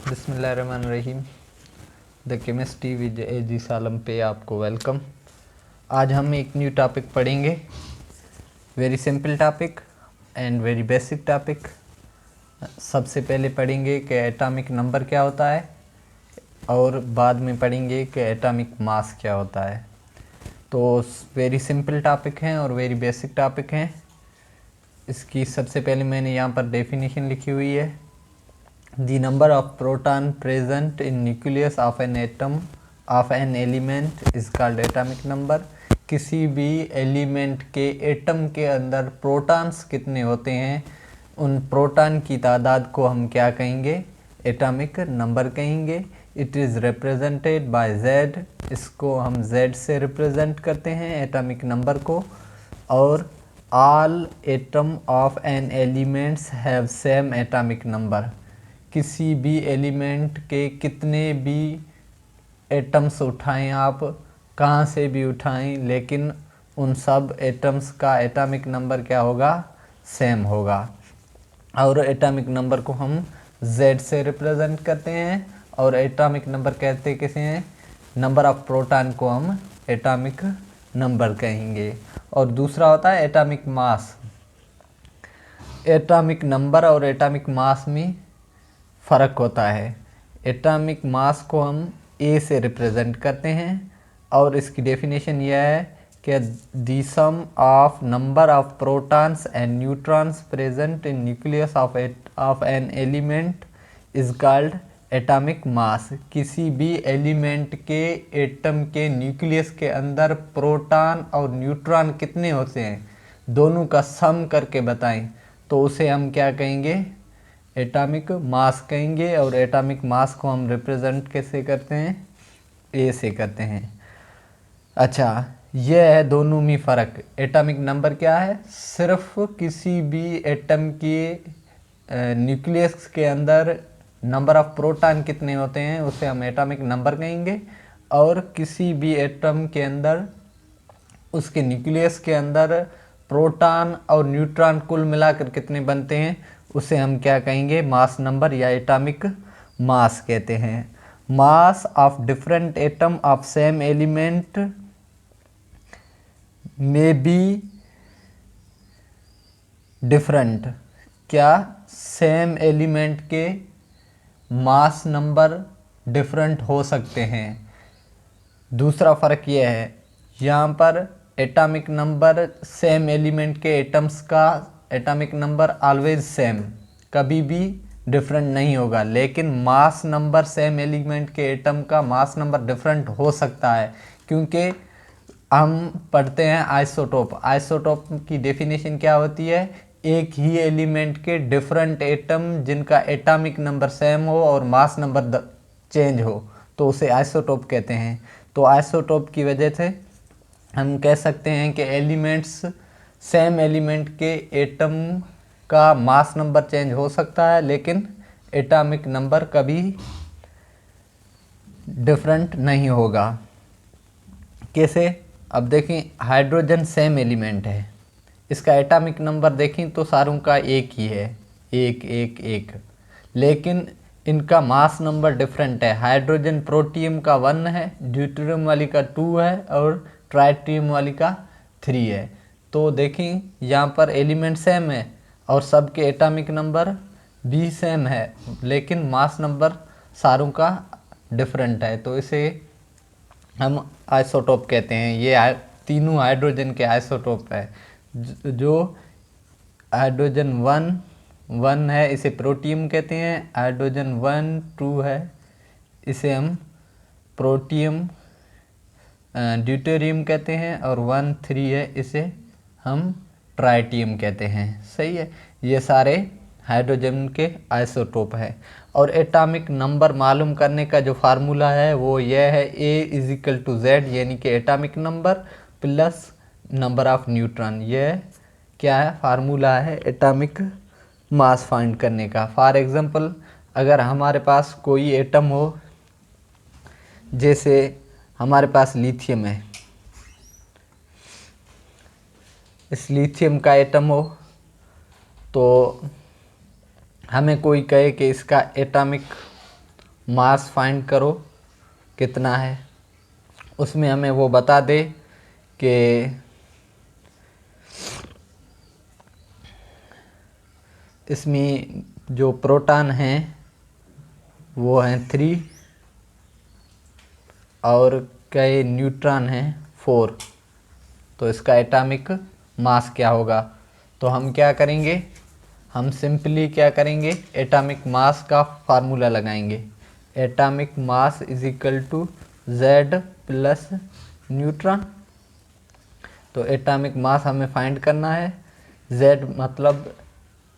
बिस्मिल्लाहिर्रहमानिर्रहीम। The chemistry with एजी सालम पे आपको वेलकम। आज हम एक न्यू टॉपिक पढ़ेंगे, very simple topic and very basic topic. सबसे पहले पढ़ेंगे कि एटॉमिक नंबर क्या होता है और बाद में पढ़ेंगे कि एटॉमिक मास क्या होता है। तो वेरी सिंपल टॉपिक हैं और वेरी बेसिक टॉपिक हैं। इसकी सबसे पहले मैंने यहाँ पर डेफिनेशन लिखी हुई है। The number of proton present in nucleus of an atom of an element is called atomic number। किसी भी एलिमेंट के एटम के अंदर प्रोटॉन्स कितने होते हैं, उन प्रोटॉन की तादाद को हम क्या कहेंगे? एटॉमिक नंबर कहेंगे। It is represented by Z। इसको हम Z से रिप्रेजेंट करते हैं एटॉमिक नंबर को। और all atom of an elements have same atomic number. किसी भी एलिमेंट के कितने भी एटम्स उठाएं आप, कहाँ से भी उठाएं, लेकिन उन सब एटम्स का एटॉमिक नंबर क्या होगा? सेम होगा। और एटॉमिक नंबर को हम Z से रिप्रेजेंट करते हैं। और एटॉमिक नंबर कहते किसे हैं? नंबर ऑफ प्रोटॉन को हम एटॉमिक नंबर कहेंगे। और दूसरा होता है एटॉमिक मास। एटॉमिक नंबर और एटॉमिक मास में फ़र्क होता है। एटॉमिक मास को हम A से रिप्रेजेंट करते हैं और इसकी डेफिनेशन यह है कि the sum of number of protons and neutrons present in nucleus of an element is called atomic mass. किसी भी एलिमेंट के एटम के न्यूक्लियस के अंदर प्रोटॉन और न्यूट्रॉन कितने होते हैं, दोनों का सम करके बताएं तो उसे हम क्या कहेंगे? एटॉमिक मास कहेंगे। और एटॉमिक मास को हम रिप्रेजेंट कैसे करते हैं? A से करते हैं। अच्छा, यह है दोनों में फ़र्क। एटॉमिक नंबर क्या है? सिर्फ किसी भी एटम के न्यूक्लियस के अंदर नंबर ऑफ प्रोटॉन कितने होते हैं उसे हम एटॉमिक नंबर कहेंगे। और किसी भी एटम के अंदर, उसके न्यूक्लियस के अंदर प्रोटॉन और न्यूट्रॉन कुल मिलाकर कितने बनते हैं उसे हम क्या कहेंगे? मास नंबर या एटॉमिक मास कहते हैं। Mass of different atom of same element में बी डिफरेंट। क्या सेम एलिमेंट के मास नंबर डिफरेंट हो सकते हैं? दूसरा फ़र्क यह है, यहाँ पर एटॉमिक नंबर सेम एलिमेंट के एटम्स का एटॉमिक नंबर ऑलवेज सेम, कभी भी डिफरेंट नहीं होगा। लेकिन मास नंबर सेम एलिमेंट के एटम का मास नंबर डिफरेंट हो सकता है, क्योंकि हम पढ़ते हैं आइसोटोप। आइसोटोप की डेफिनेशन क्या होती है? एक ही एलिमेंट के डिफरेंट एटम जिनका एटॉमिक नंबर सेम हो और मास नंबर चेंज हो तो उसे आइसोटोप कहते हैं। तो आइसोटोप की वजह से हम कह सकते हैं कि एलिमेंट्स, सेम एलिमेंट के एटम का मास नंबर चेंज हो सकता है लेकिन एटॉमिक नंबर कभी डिफरेंट नहीं होगा। कैसे? अब देखें, हाइड्रोजन सेम एलिमेंट है, इसका एटॉमिक नंबर देखें तो सारों का एक ही है, एक एक एक, लेकिन इनका मास नंबर डिफरेंट है। हाइड्रोजन प्रोटियम का 1 है, ड्यूटेरियम वाली का 2 है और ट्राइटियम वाली का 3 है। तो देखें, यहाँ पर एलिमेंट सेम है और सबके एटॉमिक नंबर भी सेम है, लेकिन मास नंबर सारों का डिफरेंट है, तो इसे हम आइसोटोप कहते हैं। ये तीनों हाइड्रोजन के आइसोटोप है। जो हाइड्रोजन 1 है इसे प्रोटियम कहते हैं, हाइड्रोजन 1 2 है इसे हम प्रोटियम ड्यूटेरियम कहते हैं, और 1 3 है इसे हम ट्राइटियम कहते हैं। सही है, ये सारे हाइड्रोजन के आइसोटोप है। और एटॉमिक नंबर मालूम करने का जो फार्मूला है वो यह है, A=Z, यानी कि atomic number plus number of neutron. यह क्या है? फार्मूला है एटॉमिक मास फाइंड करने का। फॉर एग्जांपल, अगर हमारे पास कोई एटम हो, जैसे हमारे पास लिथियम है, इस लिथियम का एटम हो, तो हमें कोई कहे कि इसका एटॉमिक मास फाइंड करो कितना है, उसमें हमें वो बता दे कि इसमें जो प्रोटॉन हैं वो हैं 3 और कई न्यूट्रॉन हैं 4, तो इसका एटॉमिक मास क्या होगा। तो हम क्या करेंगे, हम सिंपली क्या करेंगे, एटॉमिक मास का फार्मूला लगाएंगे। Atomic mass is equal to Z plus neutron. तो एटॉमिक मास हमें फाइंड करना है, Z मतलब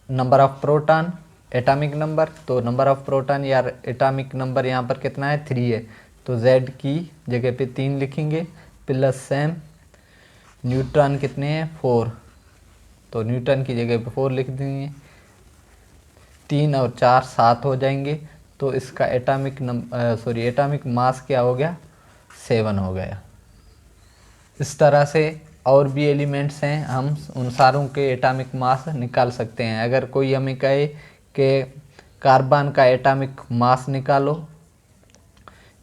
number of proton, atomic number, तो नंबर ऑफ प्रोटॉन या एटॉमिक नंबर यहाँ पर कितना है 3 है, तो Z की जगह पे 3 लिखेंगे प्लस सेम न्यूट्रॉन कितने हैं 4, तो न्यूटन की जगह पे 4 लिख देंगे, 3 और 4 7 हो जाएंगे, तो इसका एटॉमिक मास क्या हो गया 7 हो गया। इस तरह से और भी एलिमेंट्स हैं, हम उन सारों के एटॉमिक मास निकाल सकते हैं। अगर कोई हमें कहे कि कार्बन का एटॉमिक मास निकालो,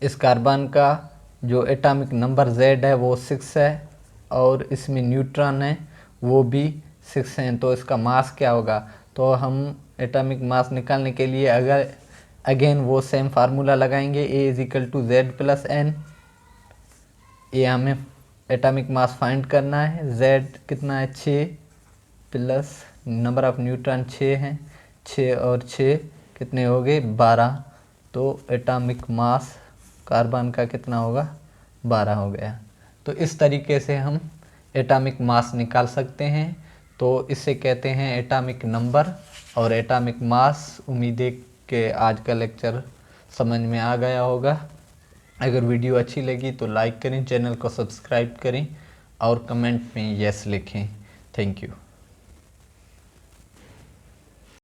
इस कार्बन का जो एटॉमिक नंबर Z है वो 6 है और इसमें न्यूट्रॉन है वो भी 6 हैं, तो इसका मास क्या होगा। तो हम एटॉमिक मास निकालने के लिए अगर अगेन वो सेम फार्मूला लगाएंगे, A is equal to Z plus N। ये हमें एटॉमिक मास फाइंड करना है, Z कितना है 6 प्लस नंबर ऑफ न्यूट्रॉन 6 हैं, 6 और 6 कितने हो गए 12, तो एटॉमिक मास कार्बन का कितना होगा 12 हो गया। तो इस तरीके से हम एटॉमिक मास निकाल सकते हैं। तो इसे कहते हैं एटॉमिक नंबर और एटॉमिक मास। उम्मीद है कि आज का लेक्चर समझ में आ गया होगा। अगर वीडियो अच्छी लगी तो लाइक करें, चैनल को सब्सक्राइब करें और कमेंट में यस लिखें। Thank you.